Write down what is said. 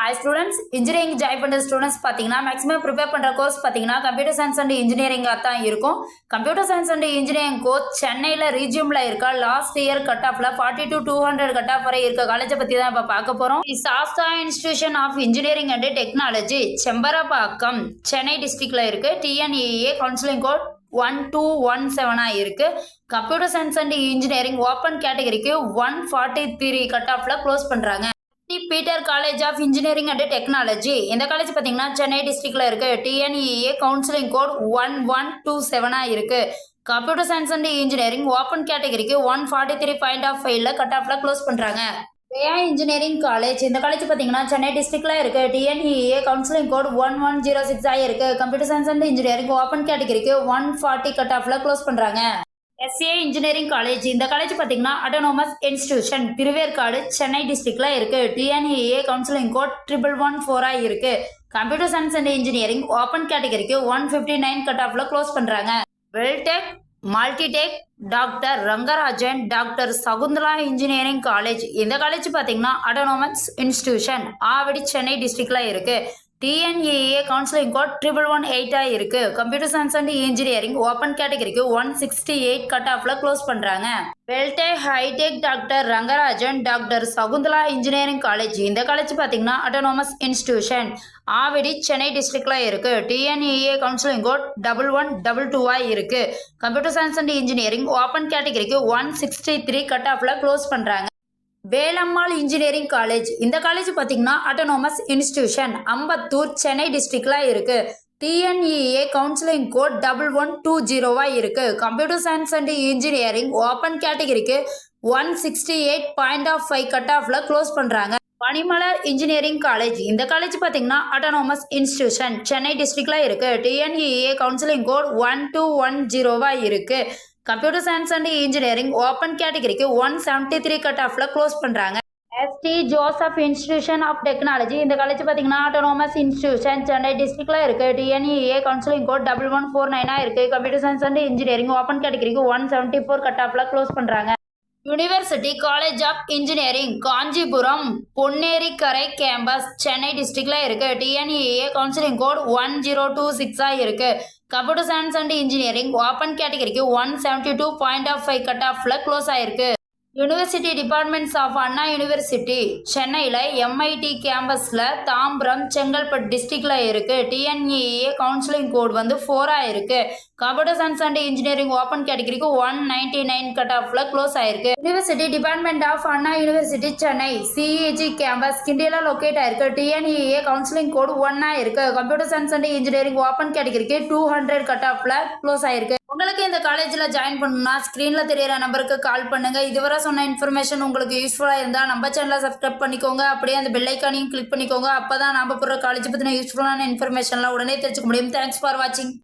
Hi students, engineering join பண்ற students பாத்தீங்கன்னா maximum prepare பண்ற கோர்ஸ் பாத்தீங்கன்னா கம்ப்யூட்டர் சயின்ஸ் அண்ட் இன்ஜினியரிங்கா தான் இருக்கும். Computer science and engineering course சென்னையில ரீஜியம்ல இருக்க லாஸ்ட் இயர் கட் ஆஃப்ல 40 to 200 கட் ஆஃப் வரை இருக்க காலேஜை பத்தி தான் இப்ப பார்க்க போறோம். Sastha institution of engineering and technology Chembarapakkam Chennai டிஸ்ட்ரிக்ட்ல இருக்கு. டிஎன்இஏ கவுன்சிலிங் கோட் 1217 இருக்கு. Computer science and engineering open கேட்டகரிக்கு 143 கட் ஆஃப்ல க்ளோஸ் பண்றாங்க. Peter college of engineering and technology இந்த காலேஜ் பார்த்தீங்கன்னா சென்னை டிஸ்ட்ரிக்ட்ல இருக்கு. டிஎன்இஏ கவுன்சிலிங் கோட் 1127 இருக்கு. Computer science and engineering open கேட்டகரிக்கு 143.5 கட் ஆஃப்ல க்ளோஸ் பண்றாங்க. இன்ஜினியரிங் காலேஜ் இந்த காலேஜ் பார்த்தீங்கன்னா சென்னை டிஸ்ட்ரிக்ட்ல இருக்கு. டிஎன்இஏ கவுன்சிலிங் கோட் 1106 இருக்கு. Computer science and engineering open கேட்டகரிக்கு 140 கட் ஆஃப்ல க்ளோஸ் பண்றாங்க. எஸ்ஏ இன்ஜினியரிங் காலேஜ் இந்த காலேஜ் பார்த்தீங்கன்னா அட்டானமஸ் இன்ஸ்டிடியூஷன் திருவேற்காடு சென்னை டிஸ்ட்ரிக்ட்ல இருக்கு. டிஎன்இஏ கவுன்சிலிங் கோட் 1114 இருக்கு. Computer science and engineering open கேட்டகரிக்கு 159 கட் ஆஃப்ல க்ளோஸ் பண்றாங்க. Vel Tech Multitech doctor Rangarajan doctor Sakunthala engineering college இந்த காலேஜ் பார்த்தீங்கன்னா அட்டானமஸ் இன்ஸ்டிடியூஷன் ஆவடி சென்னை டிஸ்ட்ரிக்ட்ல இருக்கு. டிஎன்இஏ கவுன்சிலிங் கோட் 1118 இருக்கு. Computer science and engineering open கேட்டகரிக்கு 168 கட் ஆஃப்ல க்ளோஸ் பண்றாங்க. Veltech high tech doctor Rangarajan doctor Sakunthala engineering college இந்த காலேஜ் பார்த்தீங்கன்னா அட்டானமஸ் இன்ஸ்டிடியூஷன் ஆவடி சென்னை டிஸ்ட்ரிக்ட்ல இருக்கு. டிஎன்இஏ கவுன்சிலிங் கோட் 1122 இருக்கு. Computer science and engineering open கேட்டகரிக்கு 163 கட் ஆஃப்ல க்ளோஸ் பண்றாங்க. வேலம்மாள் இன்ஜினியரிங் காலேஜ் இந்த காலேஜ் பார்த்தீங்கன்னா அட்டானமஸ் இன்ஸ்டிடியூஷன் அம்பத்தூர் சென்னை டிஸ்ட்ரிக்ட்ல இருக்கு. டிஎன்இஏ கவுன்சிலிங் கோட் 1120 இருக்கு. Computer science and engineering open கேட்டகரிக்கு 168.5 கட் ஆஃப்ல க்ளோஸ் பண்றாங்க. பனிமலர் இன்ஜினியரிங் காலேஜ் இந்த காலேஜ் பார்த்தீங்கன்னா அட்டானமஸ் இன்ஸ்டிடியூஷன் சென்னை டிஸ்ட்ரிக்ட்ல இருக்கு. டிஎன்இஏ கவுன்சிலிங் கோட் 1210 இருக்கு. Computer science and engineering open கேட்டகரிக்கு 173 கட் ஆஃப்ல க்ளோஸ் பண்றாங்க. S T Joseph institution of technology இந்த காலேஜ் பார்த்தீங்கன்னா அட்டானமஸ் இன்ஸ்டிடியூஷன் சென்னை டிஸ்ட்ரிக்ட்ல இருக்கு. டிஎன்இஏ கவுன்சிலிங் கோட் 1149 இருக்கு. Computer science and engineering open கேட்டகரிக்கு 174 கட் ஆஃப்ல க்ளோஸ் பண்றாங்க. University college of engineering Kanchipuram Ponnerikarai campus Chennai டிஸ்ட்ரிக்ட்ல இருக்கு. டிஎன்இஏ கவுன்சிலிங் கோட் 1026 இருக்கு. Computer science and engineering open கேட்டகரிக்கு 172.5 கட் ஆஃப்ல க்ளோஸ் ஆயிருக்கு. University departments of Anna university சென்னையில் எம்ஐடி கேம்பஸில் தாம்பரம் செங்கல்பட்டு டிஸ்ட்ரிக்டில் இருக்குது. டிஎன்இஏ கவுன்சிலிங் கோட் 4 இருக்கு. Computer science and engineering open கேட்டகரிக்கு 199 கட் ஆஃப்ல க்ளோஸ் ஆயிருக்கு. University department of Anna university Chennai CEG campus கிண்டியில லொக்கேட் ஆயிருக்கு. டிஎன்இஏ கவுன்சிலிங் கோட் 1 இருக்கு. Computer science and engineering open கேட்டகரிக்கு 200 கட் ஆஃப்ல க்ளோஸ் ஆயிருக்கு. உங்களுக்கு இந்த காலேஜில் ஜாயின் பண்ணணும்னா ஸ்க்ரீனில் தெரியற நம்பருக்கு கால் பண்ணுங்க. இதுவரை சொன்ன இன்ஃபர்மேஷன் உங்களுக்கு யூஸ்ஃபுல்லாக இருந்தால் நம்ம சேனலை சப்ஸ்கிரைப் பண்ணிக்கோங்க. அப்படியே அந்த பெல் ஐக்கானையும் கிளிக் பண்ணிக்கோங்க. அப்போ தான் நம்ம போடுற காலேஜ் பற்றின யூஸ்ஃபுல்லான இன்ஃபர்மேஷன்லாம் உடனே தெரிஞ்சுக்க முடியும். தேங்க்ஸ் ஃபார் வாட்சிங்.